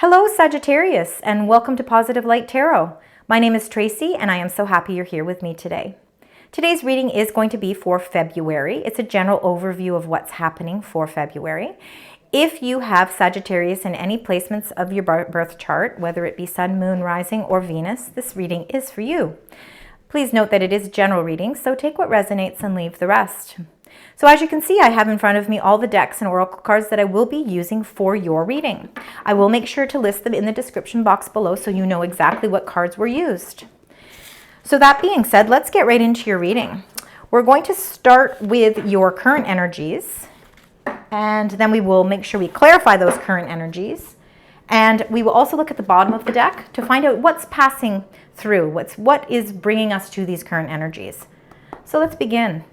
Hello Sagittarius, and welcome to Positive Light Tarot. My name is Tracy and I am so happy you're here with me today. Today's reading is going to be for February. It's a general overview of what's happening for February. If you have Sagittarius in any placements of your birth chart, whether it be Sun, Moon, Rising, or Venus, this reading is for you. Please note that it is a general reading, so take what resonates and leave the rest. So as you can see, I have in front of me all the decks and oracle cards that I will be using for your reading. I will make sure to list them in the description box below so you know exactly what cards were used. So that being said, let's get right into your reading. We're going to start with your current energies, and then we will make sure we clarify those current energies. And we will also look at the bottom of the deck to find out what's passing through, what is bringing us to these current energies. So let's begin.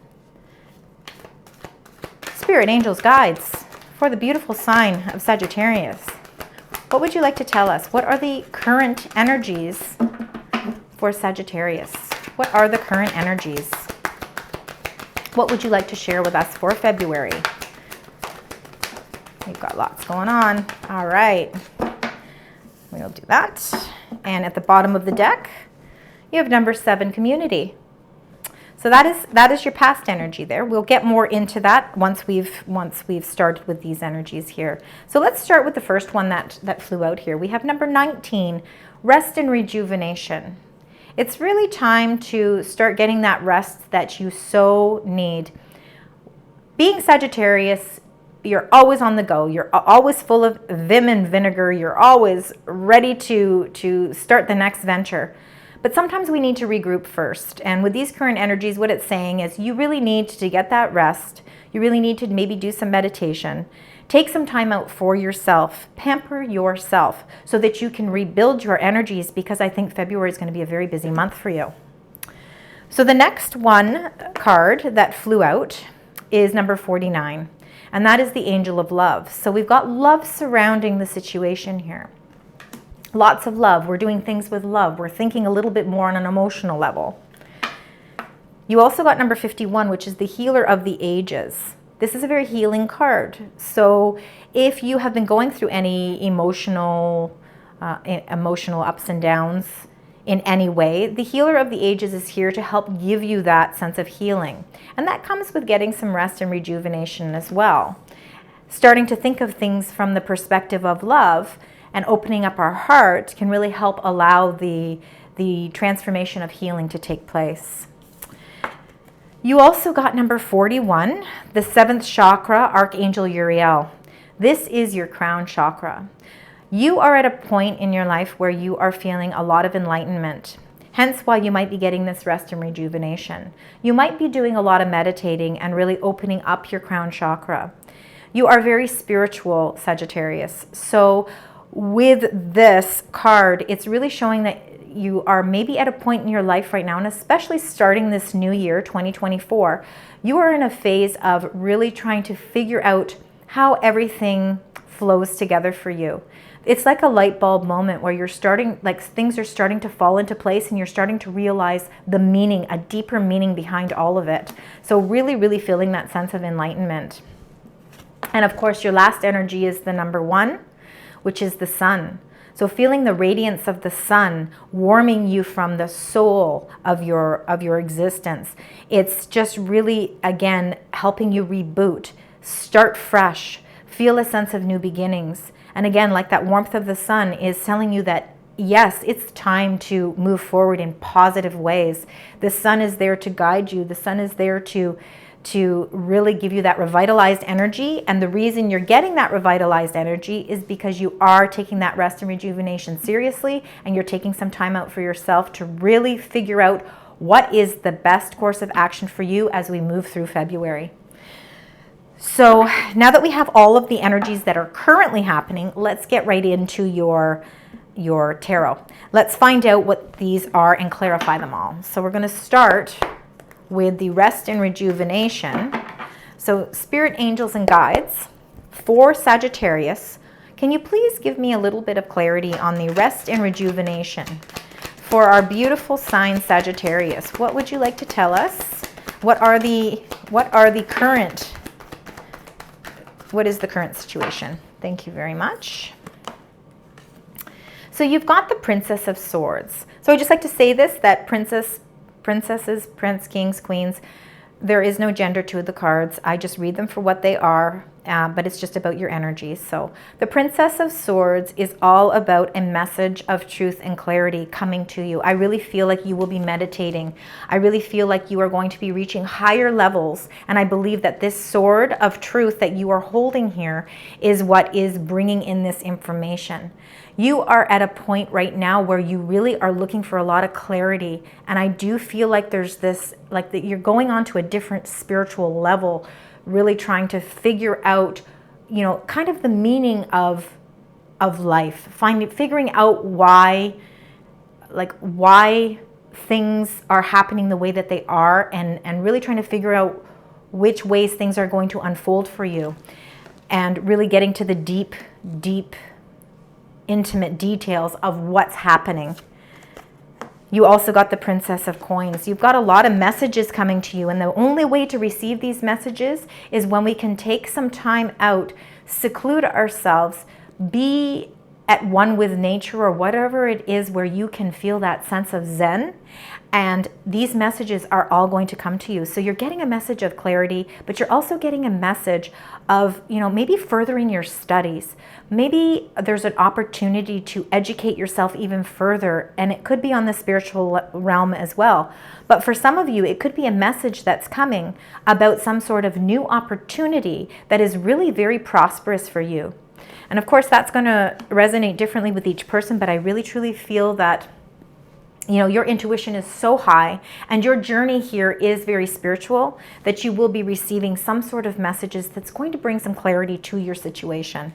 Spirit, angels, guides, for the beautiful sign of Sagittarius, what would you like to tell us? What are the current energies for Sagittarius? What are the current energies? What would you like to share with us for February? We've got lots going on. All right, we'll do that. And at the bottom of the deck, you have number 7, community. So that is your past energy there. We'll get more into that once we've started with these energies here. So let's start with the first one that flew out here. We have number 19, rest and rejuvenation. It's really time to start getting that rest that you so need. Being Sagittarius, you're always on the go. You're always full of vim and vinegar. You're always ready to start the next venture. But sometimes we need to regroup first. And with these current energies, what it's saying is you really need to get that rest. You really need to maybe do some meditation. Take some time out for yourself. Pamper yourself so that you can rebuild your energies, because I think February is going to be a very busy month for you. So the next one card that flew out is number 49. And that is the Angel of Love. So we've got love surrounding the situation here. Lots of love. We're doing things with love. We're thinking a little bit more on an emotional level. You also got number 51, which is the Healer of the Ages. This is a very healing card. So if you have been going through any emotional ups and downs in any way, the Healer of the Ages is here to help give you that sense of healing. And that comes with getting some rest and rejuvenation as well. Starting to think of things from the perspective of love and opening up our heart can really help allow the transformation of healing to take place. You also got number 41, the 7th chakra, Archangel Uriel. This is your crown chakra. You are at a point in your life where you are feeling a lot of enlightenment. Hence why you might be getting this rest and rejuvenation. You might be doing a lot of meditating and really opening up your crown chakra. You are very spiritual, Sagittarius. So with this card, it's really showing that you are maybe at a point in your life right now, and especially starting this new year, 2024, you are in a phase of really trying to figure out how everything flows together for you. It's like a light bulb moment where you're starting, like things are starting to fall into place and you're starting to realize the meaning, a deeper meaning behind all of it. So really, really feeling that sense of enlightenment. And of course, your last energy is the number 1, which is the sun. So feeling the radiance of the sun warming you from the soul of your existence. It's just really, again, helping you reboot, start fresh, feel a sense of new beginnings. And again, like that warmth of the sun is telling you that, yes, it's time to move forward in positive ways. The sun is there to guide you. The sun is there to really give you that revitalized energy. And the reason you're getting that revitalized energy is because you are taking that rest and rejuvenation seriously, and you're taking some time out for yourself to really figure out what is the best course of action for you as we move through February. So now that we have all of the energies that are currently happening, let's get right into your tarot. Let's find out what these are and clarify them all. So we're going to start with the rest and rejuvenation. So spirit, angels, and guides for Sagittarius. Can you please give me a little bit of clarity on the rest and rejuvenation for our beautiful sign Sagittarius? What would you like to tell us? What is the current situation? Thank you very much. So you've got the Princess of Swords. So I just like to say this, that princesses, prince, kings, queens, there is no gender to the cards. I just read them for what they are, but it's just about your energies. So the Princess of Swords is all about a message of truth and clarity coming to you. I really feel like you will be meditating. I really feel like you are going to be reaching higher levels. And I believe that this sword of truth that you are holding here is what is bringing in this information. You are at a point right now where you really are looking for a lot of clarity. And I do feel like there's this, like that you're going on to a different spiritual level, really trying to figure out, you know, kind of the meaning of life, figuring out why things are happening the way that they are, and really trying to figure out which ways things are going to unfold for you, and really getting to the deep, intimate details of what's happening. You also got the Princess of Coins. You've got a lot of messages coming to you, and the only way to receive these messages is when we can take some time out, seclude ourselves, be at one with nature or whatever it is where you can feel that sense of zen, and these messages are all going to come to you. So you're getting a message of clarity, but you're also getting a message of, you know, maybe furthering your studies. Maybe there's an opportunity to educate yourself even further, and it could be on the spiritual realm as well. But for some of you, it could be a message that's coming about some sort of new opportunity that is really very prosperous for you. And of course, that's going to resonate differently with each person, but I really truly feel that, you know, your intuition is so high and your journey here is very spiritual that you will be receiving some sort of messages that's going to bring some clarity to your situation.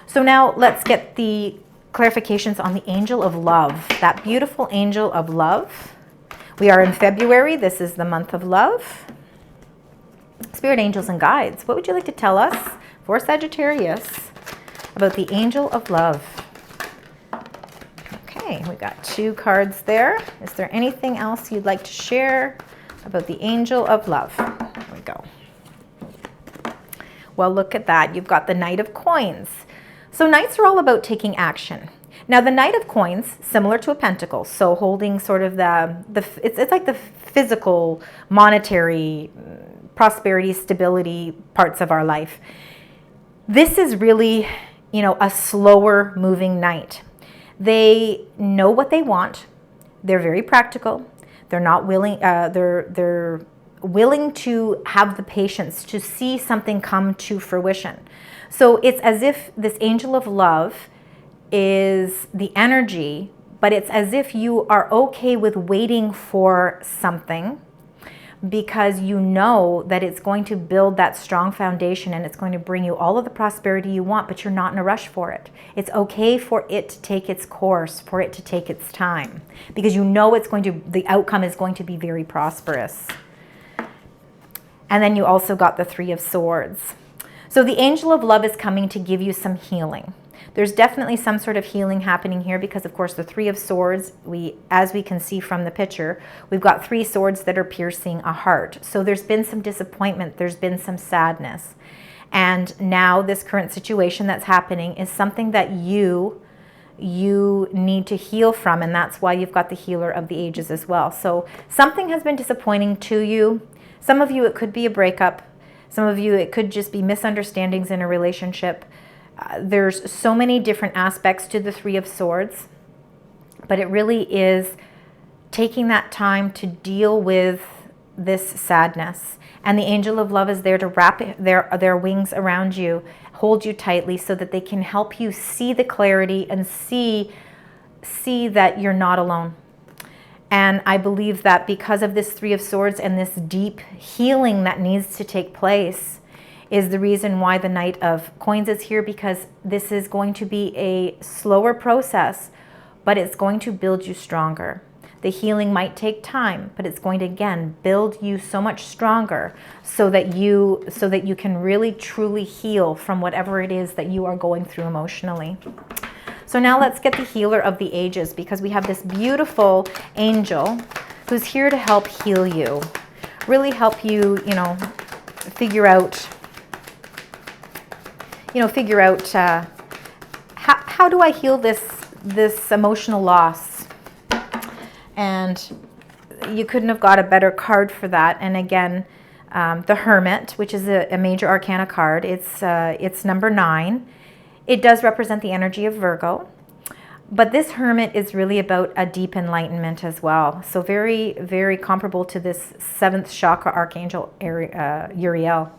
So now let's get the clarifications on the Angel of Love, that beautiful Angel of Love. We are in February. This is the month of love. Spirit angels and guides, what would you like to tell us for Sagittarius about the Angel of Love? Okay, we got 2 cards there. Is there anything else you'd like to share about the Angel of Love? There we go. Well, look at that. You've got the Knight of Coins. So Knights are all about taking action. Now the Knight of Coins, similar to a pentacle, so holding sort of it's like the physical, monetary, prosperity, stability parts of our life. This is really, you know, a slower moving knight. They know what they want. They're very practical. They're not willing. They're willing to have the patience to see something come to fruition. So it's as if this Angel of Love is the energy, but it's as if you are okay with waiting for something, because you know that it's going to build that strong foundation and it's going to bring you all of the prosperity you want, but you're not in a rush for it. It's okay for it to take its course, for it to take its time, because you know the outcome is going to be very prosperous. And then you also got the 3 of Swords. So the Angel of Love is coming to give you some healing. There's definitely some sort of healing happening here because, of course, the 3 of Swords, as we can see from the picture, we've got 3 swords that are piercing a heart. So there's been some disappointment. There's been some sadness. And now this current situation that's happening is something that you need to heal from, and that's why you've got the Healer of the Ages as well. So something has been disappointing to you. Some of you, it could be a breakup. Some of you, it could just be misunderstandings in a relationship. There's so many different aspects to the 3 of Swords, but it really is taking that time to deal with this sadness. And the Angel of Love is there to wrap their wings around you, hold you tightly so that they can help you see the clarity and see that you're not alone. And I believe that because of this 3 of Swords and this deep healing that needs to take place is the reason why the Knight of Coins is here, because this is going to be a slower process, but it's going to build you stronger. The healing might take time, but it's going to, again, build you so much stronger so that you can really truly heal from whatever it is that you are going through emotionally. So now let's get the Healer of the Ages, because we have this beautiful angel who's here to help heal you, really help you, figure out how do I heal this this emotional loss. And you couldn't have got a better card for that. And again, the Hermit, which is a major arcana card, it's number 9. It does represent the energy of Virgo. But this Hermit is really about a deep enlightenment as well. So very, very comparable to this 7th chakra archangel, Uriel.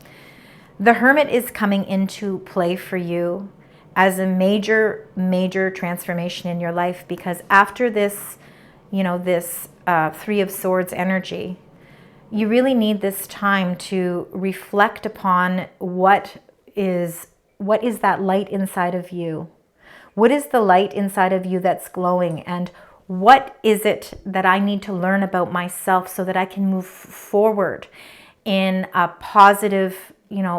The Hermit is coming into play for you as a major, major transformation in your life, because after this, this 3 of Swords energy, you really need this time to reflect upon what is that light inside of you. What is the light inside of you that's glowing, and what is it that I need to learn about myself so that I can move forward in a positive,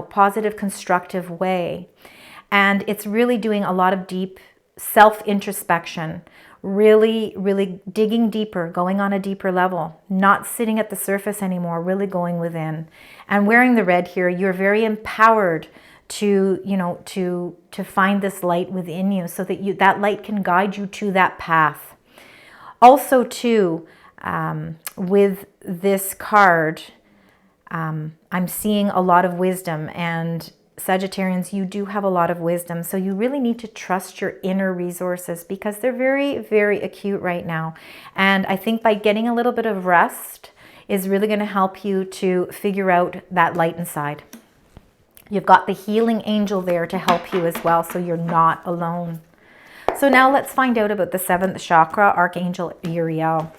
positive, constructive way? And it's really doing a lot of deep self-introspection, really, really digging deeper, going on a deeper level, not sitting at the surface anymore, really going within. And wearing the red here, you're very empowered to find this light within you, so that that light can guide you to that path. Also too, with this card, I'm seeing a lot of wisdom, and Sagittarians, you do have a lot of wisdom, so you really need to trust your inner resources, because they're very, very acute right now. And I think by getting a little bit of rest is really going to help you to figure out that light inside. You've got the healing angel there to help you as well, so you're not alone. So now let's find out about the 7th chakra, Archangel Uriel.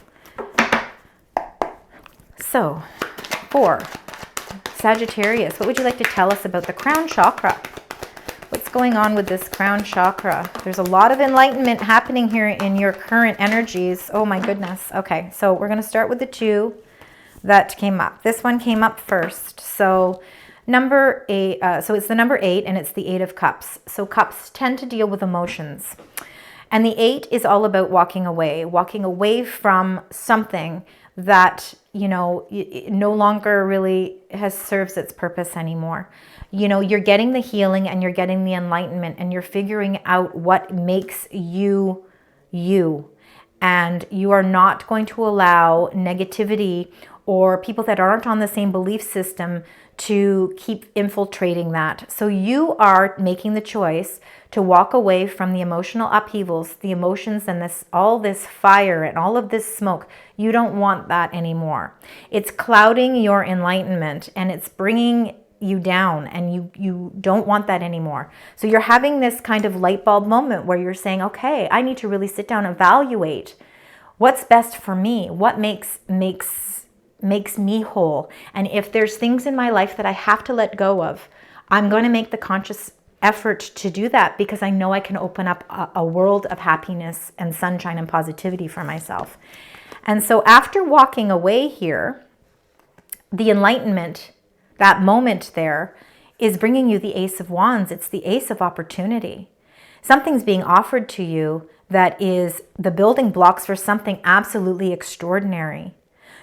So, for Sagittarius, what would you like to tell us about the crown chakra? What's going on with this crown chakra? There's a lot of enlightenment happening here in your current energies. Oh my goodness. Okay, so we're going to start with the 2 that came up. This one came up first. So number 8, so it's the number 8, and it's the 8 of Cups. So cups tend to deal with emotions. And the 8 is all about walking away from something that, no longer really serves its purpose anymore. You're getting the healing, and you're getting the enlightenment, and you're figuring out what makes you, you. And you are not going to allow negativity or people that aren't on the same belief system to keep infiltrating that. So you are making the choice to walk away from the emotional upheavals, the emotions, and all this fire and all of this smoke. You don't want that anymore. It's clouding your enlightenment, and it's bringing you down, and you don't want that anymore. So you're having this kind of light bulb moment where you're saying, okay, I need to really sit down and evaluate what's best for me, what makes me whole. And if there's things in my life that I have to let go of, I'm going to make the conscious effort to do that, because I know I can open up a world of happiness and sunshine and positivity for myself. And so after walking away here, the enlightenment, that moment there, is bringing you the Ace of Wands. It's the Ace of Opportunity. Something's being offered to you that is the building blocks for something absolutely extraordinary.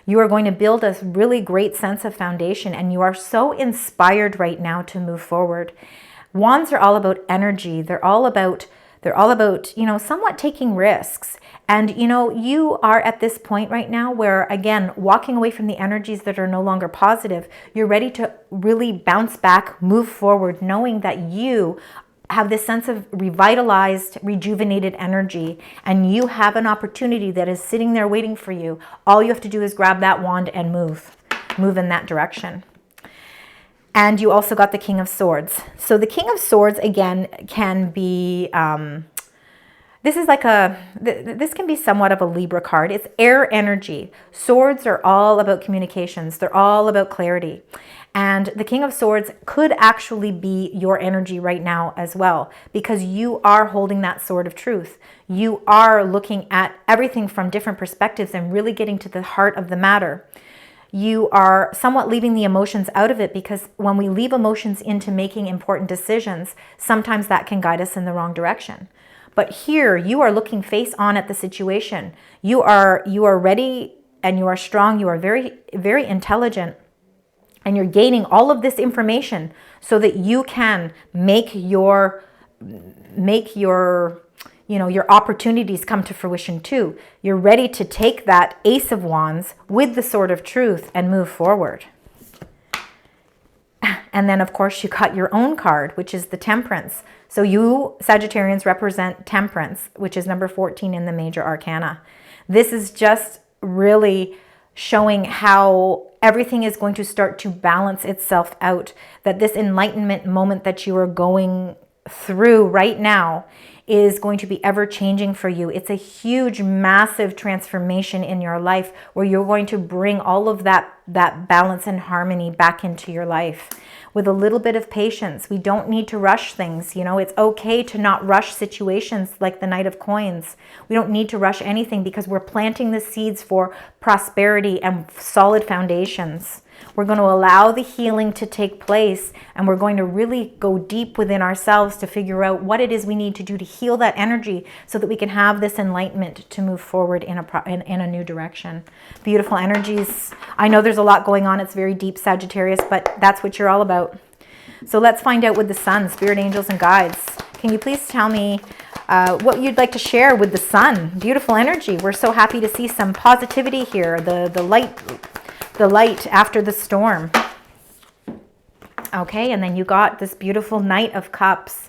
You are going to build a really great sense of foundation, and you are so inspired right now to move forward. Wands are all about energy. They're all about, somewhat taking risks. And, you are at this point right now where, again, walking away from the energies that are no longer positive, you're ready to really bounce back, move forward, knowing that you have this sense of revitalized, rejuvenated energy, and you have an opportunity that is sitting there waiting for you. All you have to do is grab that wand and move in that direction. And you also got the King of Swords. So the King of Swords, again, can be, this can be somewhat of a Libra card. It's air energy. Swords are all about communications. They're all about clarity. And the King of Swords could actually be your energy right now as well, because you are holding that sword of truth. You are looking at everything from different perspectives and really getting to the heart of the matter. You are somewhat leaving the emotions out of it, because when we leave emotions into making important decisions, sometimes that can guide us in the wrong direction. But here you are looking face on at the situation. You are ready, and you are strong. You are very, very intelligent. And you're gaining all of this information so that you can make your your opportunities come to fruition too. You're ready to take that Ace of Wands with the Sword of Truth and move forward. And then, of course, you got your own card, which is the Temperance. So you, Sagittarians, represent Temperance, which is number 14 in the major arcana. This is just really showing how everything is going to start to balance itself out, that this enlightenment moment that you are going through right now is going to be ever changing for you. It's a huge, massive transformation in your life where you're going to bring all of that balance and harmony back into your life with a little bit of patience. We don't need to rush things. It's okay to not rush situations like the Knight of Coins. We don't need to rush anything because we're planting the seeds for prosperity and solid foundations. We're going to allow the healing to take place, and we're going to really go deep within ourselves to figure out what it is we need to do to heal that energy so that we can have this enlightenment to move forward in a new direction. Beautiful energies. I know there's a lot going on. It's very deep, Sagittarius, but that's what you're all about. So let's find out with the Sun, Spirit, Angels, and Guides. Can you please tell me what you'd like to share with the Sun? Beautiful energy. We're so happy to see some positivity here. The light after the storm. Okay, and then you got this beautiful Knight of Cups.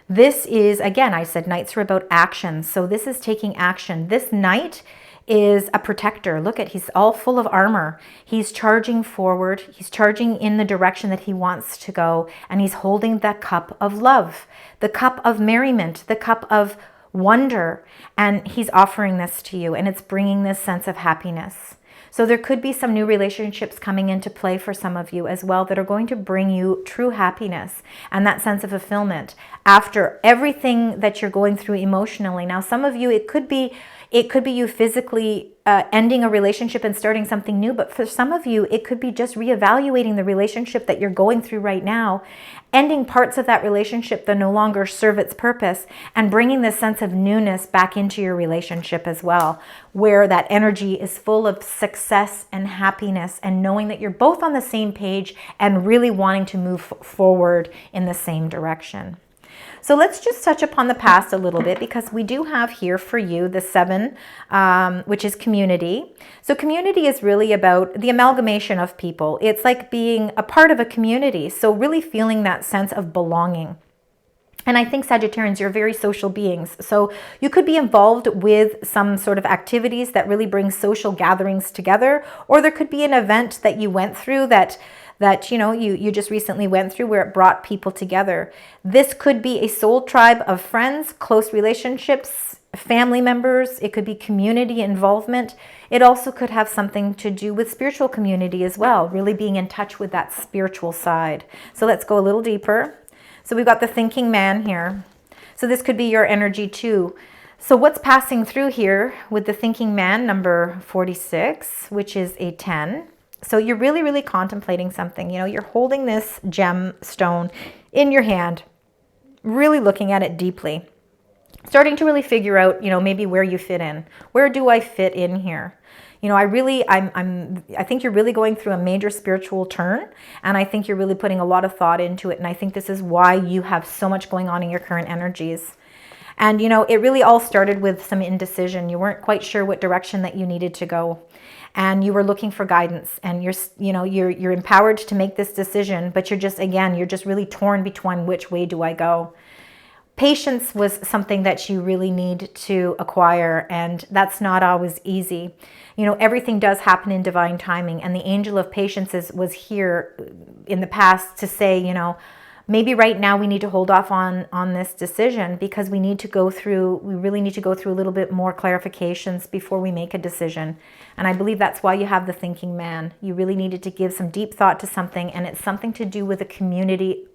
This is, again, I said Knights are about action. So this is taking action. This Knight is a protector. Look at, he's all full of armor. He's charging forward. He's charging in the direction that he wants to go. And he's holding the cup of love, the cup of merriment, the cup of wonder. And he's offering this to you, and it's bringing this sense of happiness. So there could be some new relationships coming into play for some of you as well that are going to bring you true happiness and that sense of fulfillment after everything that you're going through emotionally. Now, some of you, it could be you physically ending a relationship and starting something new. But for some of you, it could be just reevaluating the relationship that you're going through right now, ending parts of that relationship that no longer serve its purpose, and bringing this sense of newness back into your relationship as well, where that energy is full of success and happiness and knowing that you're both on the same page and really wanting to move forward in the same direction. So let's just touch upon the past a little bit, because we do have here for you the 7, which is community. So community is really about the amalgamation of people. It's like being a part of a community. So really feeling that sense of belonging. And I think, Sagittarians, you're very social beings. So you could be involved with some sort of activities that really bring social gatherings together, or there could be an event that you went through that you just recently went through where it brought people together. This could be a soul tribe of friends, close relationships, family members. It could be community involvement. It also could have something to do with spiritual community as well, really being in touch with that spiritual side. So let's go a little deeper. So we've got the thinking man here. So this could be your energy too. So what's passing through here with the thinking man, number 46, which is a 10. So you're really, really contemplating something. You're holding this gemstone in your hand, really looking at it deeply, starting to really figure out, maybe where you fit in. Where do I fit in here? I think you're really going through a major spiritual turn, and I think you're really putting a lot of thought into it. And I think this is why you have so much going on in your current energies. And, it really all started with some indecision. You weren't quite sure what direction that you needed to go. And you were looking for guidance, and you're empowered to make this decision, but you're just really torn between which way do I go. Patience was something that you really need to acquire, and that's not always easy. Everything does happen in divine timing, and the angel of patience was here in the past to say, maybe right now we need to hold off on this decision, because we really need to go through a little bit more clarifications before we make a decision. And I believe that's why you have the thinking man. You really needed to give some deep thought to something, and it's something to do with the community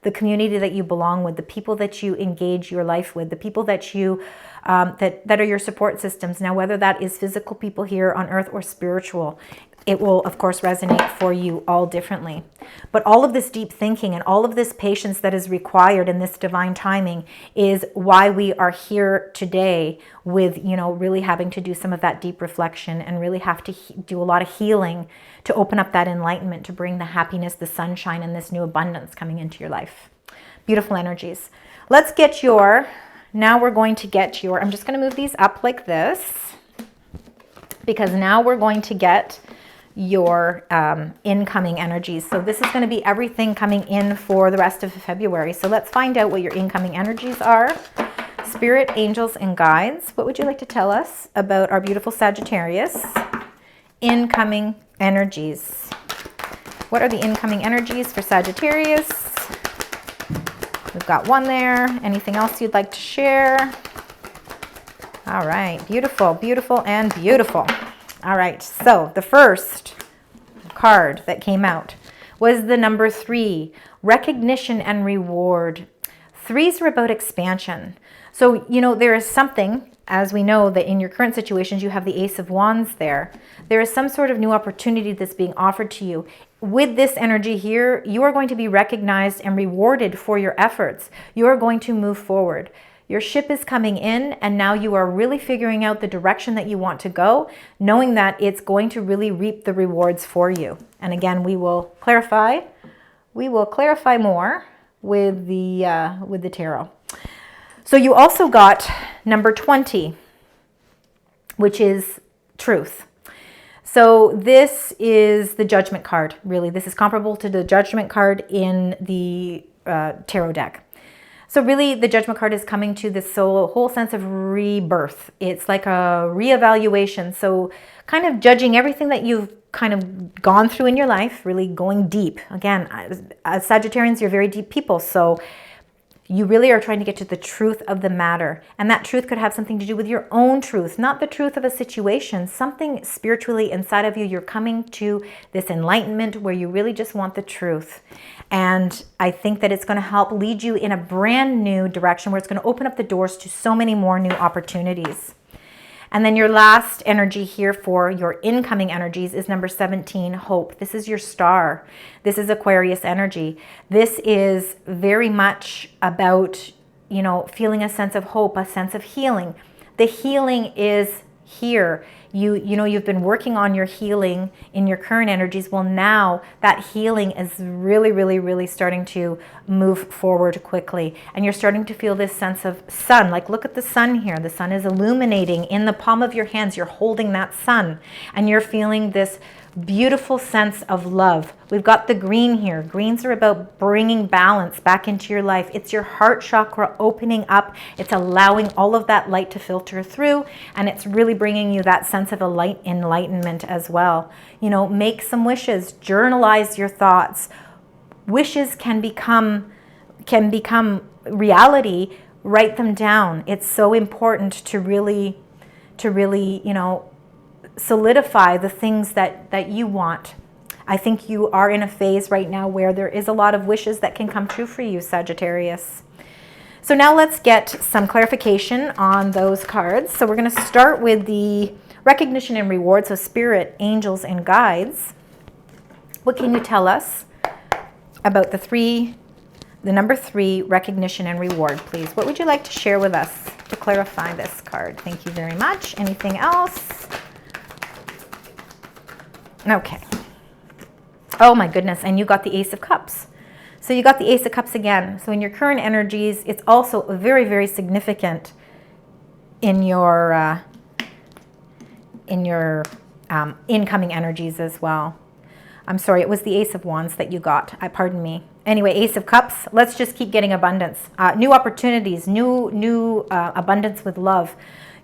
that you belong with, the people that you engage your life with, the people that you that are your support systems. Now, whether that is physical people here on earth or spiritual, it will, of course, resonate for you all differently. But all of this deep thinking and all of this patience that is required in this divine timing is why we are here today with, really having to do some of that deep reflection and really have to do a lot of healing to open up that enlightenment, to bring the happiness, the sunshine, and this new abundance coming into your life. Beautiful energies. Let's get your now we're going to get your, I'm just going to move these up like this, because now we're going to get your incoming energies. So this is going to be everything coming in for the rest of February. So let's find out what your incoming energies are. Spirit, angels, and guides. What would you like to tell us about our beautiful Sagittarius? Incoming energies. What are the incoming energies for Sagittarius? We've got one there. Anything else you'd like to share? All right, beautiful, beautiful, and beautiful. All right, so the first card that came out was the number 3, recognition and reward. 3s are about expansion. So, you know, there is something, as we know, that in your current situations, you have the Ace of Wands there. There is some sort of new opportunity that's being offered to you. With this energy here, you are going to be recognized and rewarded for your efforts. You are going to move forward. Your ship is coming in, and now you are really figuring out the direction that you want to go, knowing that it's going to really reap the rewards for you. And again, we will clarify more with the tarot. So you also got number 20, which is truth. So this is the judgment card, really. This is comparable to the judgment card in the tarot deck. So really, the judgment card is coming to this whole sense of rebirth. It's like a reevaluation. So kind of judging everything that you've kind of gone through in your life, really going deep. Again, as Sagittarians, you're very deep people. So you really are trying to get to the truth of the matter. And that truth could have something to do with your own truth, not the truth of a situation, something spiritually inside of you. You're coming to this enlightenment where you really just want the truth. And I think that it's going to help lead you in a brand new direction where it's going to open up the doors to so many more new opportunities. And then your last energy here for your incoming energies is number 17, hope. This is your star. This is Aquarius energy. This is very much about, you know, feeling a sense of hope, a sense of healing. The healing is here. You know, you've been working on your healing in your current energies. Well, now that healing is really starting to move forward quickly. And you're starting to feel this sense of sun. Like, look at the sun here. The sun is illuminating in the palm of your hands. You're holding that sun. And you're feeling this beautiful sense of love. We've got the green here. Greens are about bringing balance back into your life. It's your heart chakra opening up. It's allowing all of that light to filter through, and it's really bringing you that sense of a light enlightenment as well. You know, make some wishes, journalize your thoughts. Wishes can become reality. Write them down. It's so important to really, you know, solidify the things that you want. I think you are in a phase right now where there is a lot of wishes that can come true for you, Sagittarius. So now let's get some clarification on those cards. So we're going to start with the recognition and reward. So spirit, angels, and guides. What can you tell us about the number 3, recognition and reward, please? What would you like to share with us to clarify this card? Thank you very much. Anything else? Okay. Oh my goodness, and you got the Ace of Cups. So you got the Ace of Cups again. So in your current energies, it's also very significant in your incoming energies as well. I'm sorry, it was the Ace of Wands that you got. Pardon me. Anyway, Ace of Cups, let's just keep getting abundance. New opportunities, new abundance with love.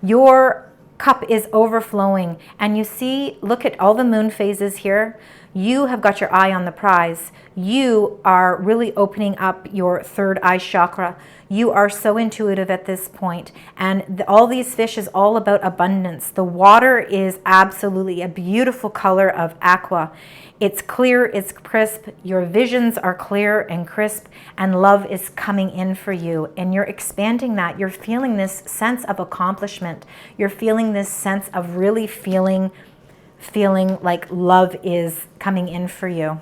Your cup is overflowing, and you see, look at all the moon phases here. You have got your eye on the prize. You are really opening up your third eye chakra. You are so intuitive at this point, and all these fish is all about abundance. The water is absolutely a beautiful color of aqua. It's clear, it's crisp, your visions are clear and crisp, and love is coming in for you, and you're expanding that. You're feeling this sense of accomplishment. You're feeling this sense of really feeling like love is coming in for you.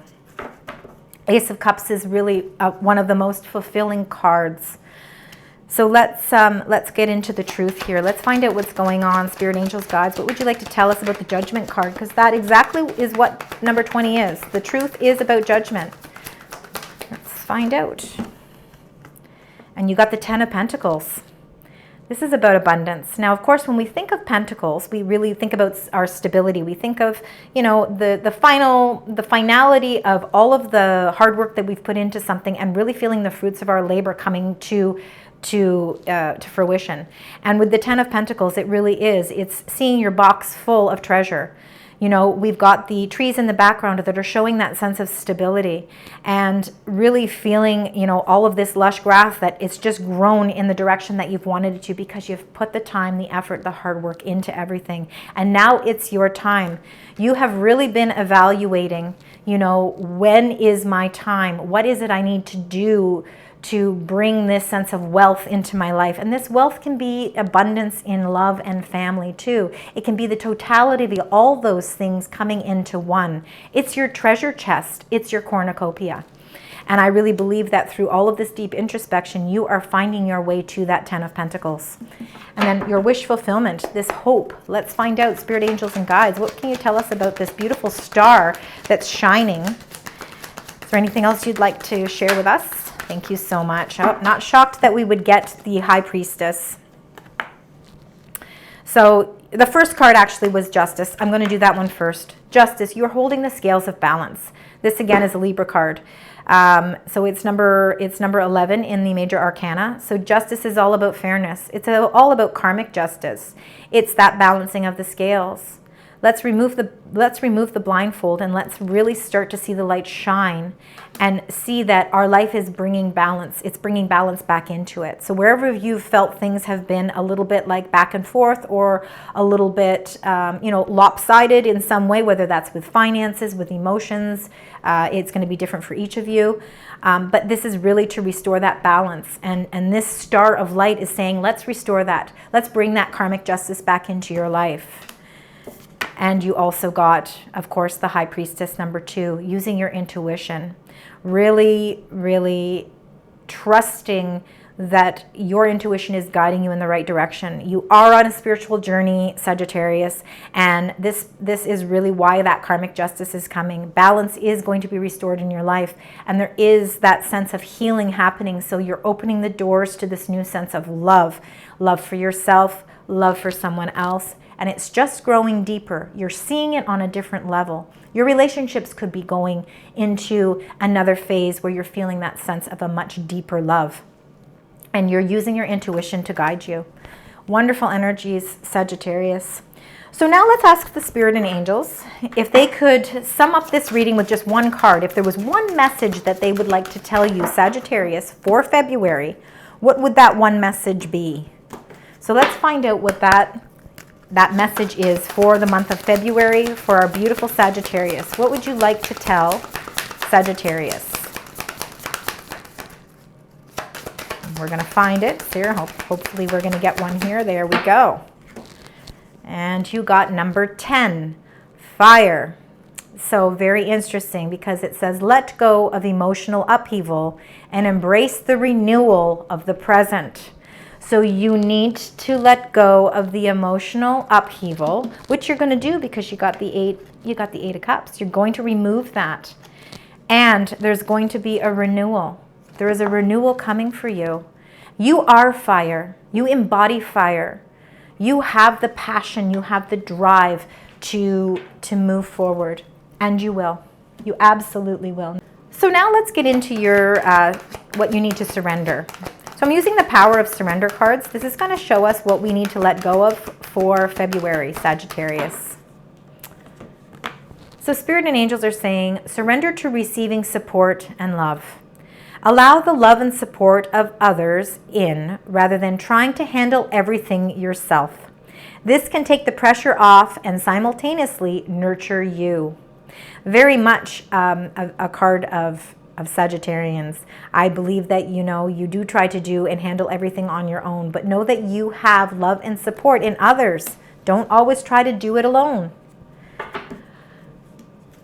Ace of Cups is really one of the most fulfilling cards. So let's get into the truth here. Let's find out what's going on. Spirit, angels, guides, what would you like to tell us about the judgment card? Because that exactly is what number 20 is. The truth is about judgment. Let's find out. And you got the 10 of Pentacles. This is about abundance. Now, of course, when we think of pentacles, we really think about our stability. We think of, you know, the finality of all of the hard work that we've put into something and really feeling the fruits of our labor coming to fruition. And with the Ten of Pentacles, it really is. It's seeing your box full of treasure. You know, we've got the trees in the background that are showing that sense of stability and really feeling, you know, all of this lush grass that it's just grown in the direction that you've wanted it to because you've put the time, the effort, the hard work into everything. And now it's your time. You have really been evaluating, you know, when is my time? What is it I need to do to bring this sense of wealth into my life? And this wealth can be abundance in love and family too. It can be the totality of all those things coming into one. It's your treasure chest. It's your cornucopia. And I really believe that through all of this deep introspection, you are finding your way to that Ten of Pentacles. And then your wish fulfillment, this hope. Let's find out, spirit angels and guides, what can you tell us about this beautiful star that's shining? Is there anything else you'd like to share with us? Thank you so much. Oh, not shocked that we would get the High Priestess. So the first card actually was Justice. I'm going to do that one first. Justice, you're holding the scales of balance. This again is a Libra card. So it's number 11 in the Major Arcana. So justice is all about fairness. It's all about karmic justice. It's that balancing of the scales. Let's remove the blindfold and let's really start to see the light shine and see that our life is bringing balance. It's bringing balance back into it. So wherever you've felt things have been a little bit like back and forth or a little bit, you know, lopsided in some way, whether that's with finances, with emotions, it's going to be different for each of you. But this is really to restore that balance. And this star of light is saying, let's restore that. Let's bring that karmic justice back into your life. And you also got, of course, the High Priestess number 2, using your intuition. Really, really trusting that your intuition is guiding you in the right direction. You are on a spiritual journey, Sagittarius, and this is really why that karmic justice is coming. Balance is going to be restored in your life, and there is that sense of healing happening. So you're opening the doors to this new sense of love. Love for yourself, love for someone else. And it's just growing deeper. You're seeing it on a different level. Your relationships could be going into another phase where you're feeling that sense of a much deeper love. And you're using your intuition to guide you. Wonderful energies, Sagittarius. So now let's ask the spirit and angels if they could sum up this reading with just one card. If there was one message that they would like to tell you, Sagittarius, for February, what would that one message be? So let's find out what that message is for the month of February for our beautiful Sagittarius. What would you like to tell Sagittarius? We're going to find it here. Hopefully we're going to get one here. There we go. And you got number 10, fire. So very interesting because it says, let go of emotional upheaval and embrace the renewal of the present. So you need to let go of the emotional upheaval, which you're going to do because you got the Eight of Cups. You're going to remove that. And there's going to be a renewal. There is a renewal coming for you. You are fire. You embody fire. You have the passion, you have the drive to move forward. And you will. You absolutely will. So now let's get into your what you need to surrender. So I'm using the Power of Surrender cards. This is going to show us what we need to let go of for February, Sagittarius. So Spirit and angels are saying, surrender to receiving support and love. Allow the love and support of others in rather than trying to handle everything yourself. This can take the pressure off and simultaneously nurture you. Very much a card of Sagittarians. I believe that, you know, you do try to do and handle everything on your own, but know that you have love and support in others. Don't always try to do it alone.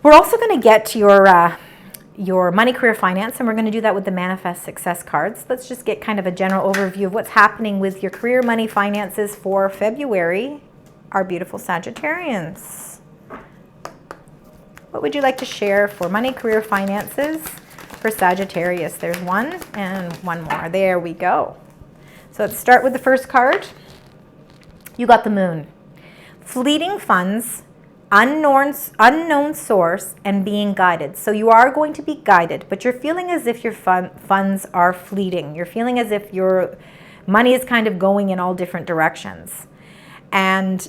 We're also going to get to your money, career, finance, and we're going to do that with the Manifest Success cards. Let's just get kind of a general overview of what's happening with your career, money, finances for February, our beautiful Sagittarians. What would you like to share for money, career, finances for Sagittarius? There's one and one more. There we go. So let's start with the first card. You got the Moon. Fleeting funds, unknown source, and being guided. So you are going to be guided, but you're feeling as if your funds are fleeting. You're feeling as if your money is kind of going in all different directions. And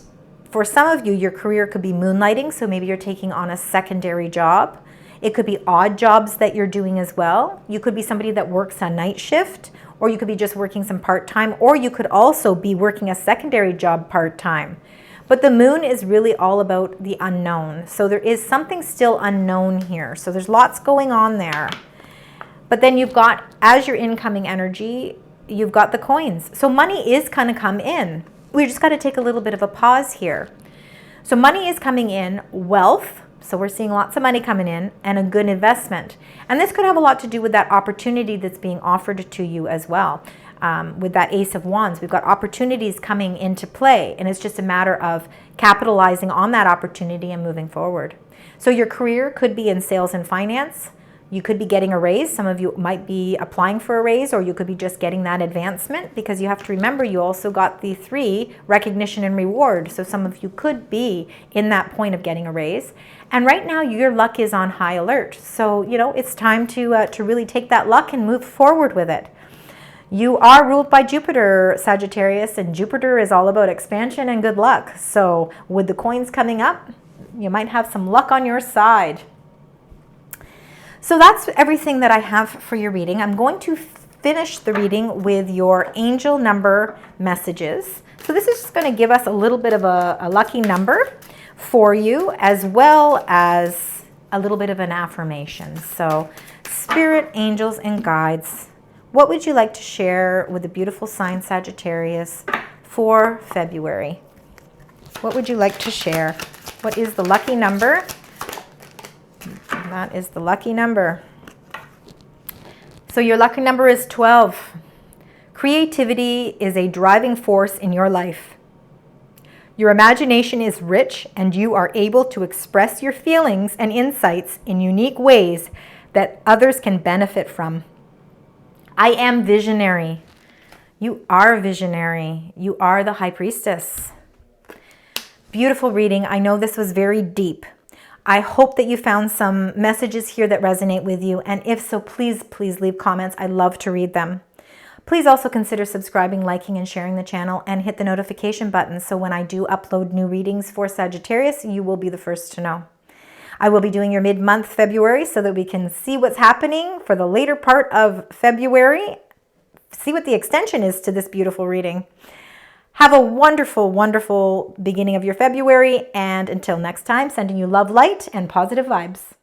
for some of you, your career could be moonlighting, so maybe you're taking on a secondary job. It could be odd jobs that you're doing as well. You could be somebody that works a night shift, or you could be just working some part-time, or you could also be working a secondary job part-time. But the Moon is really all about the unknown. So there is something still unknown here. So there's lots going on there. But then you've got, as your incoming energy, you've got the coins. So money is going to come in. We just got to take a little bit of a pause here. So money is coming in, wealth. So we're seeing lots of money coming in and a good investment. And this could have a lot to do with that opportunity that's being offered to you as well. With that Ace of Wands, we've got opportunities coming into play, and it's just a matter of capitalizing on that opportunity and moving forward. So your career could be in sales and finance. You could be getting a raise. Some of you might be applying for a raise, or you could be just getting that advancement, because you have to remember you also got the 3, recognition and reward. So some of you could be in that point of getting a raise. And right now your luck is on high alert. So, you know, it's time to really take that luck and move forward with it. You are ruled by Jupiter, Sagittarius, and Jupiter is all about expansion and good luck. So with the coins coming up, you might have some luck on your side. So that's everything that I have for your reading. I'm going to finish the reading with your angel number messages. So this is just going to give us a little bit of a lucky number for you, as well as a little bit of an affirmation. So spirit, angels, and guides, what would you like to share with the beautiful sign Sagittarius for February? What would you like to share? What is the lucky number? That is the lucky number. So your lucky number is 12. Creativity is a driving force in your life. Your imagination is rich, and you are able to express your feelings and insights in unique ways that others can benefit from. I am visionary. You are visionary. You are the High Priestess. Beautiful reading. I know this was very deep. I hope that you found some messages here that resonate with you. And if so, please, please leave comments. I love to read them. Please also consider subscribing, liking, and sharing the channel, and hit the notification button so when I do upload new readings for Sagittarius, you will be the first to know. I will be doing your mid-month February so that we can see what's happening for the later part of February. See what the extension is to this beautiful reading. Have a wonderful, wonderful beginning of your February. And until next time, sending you love, light, and positive vibes.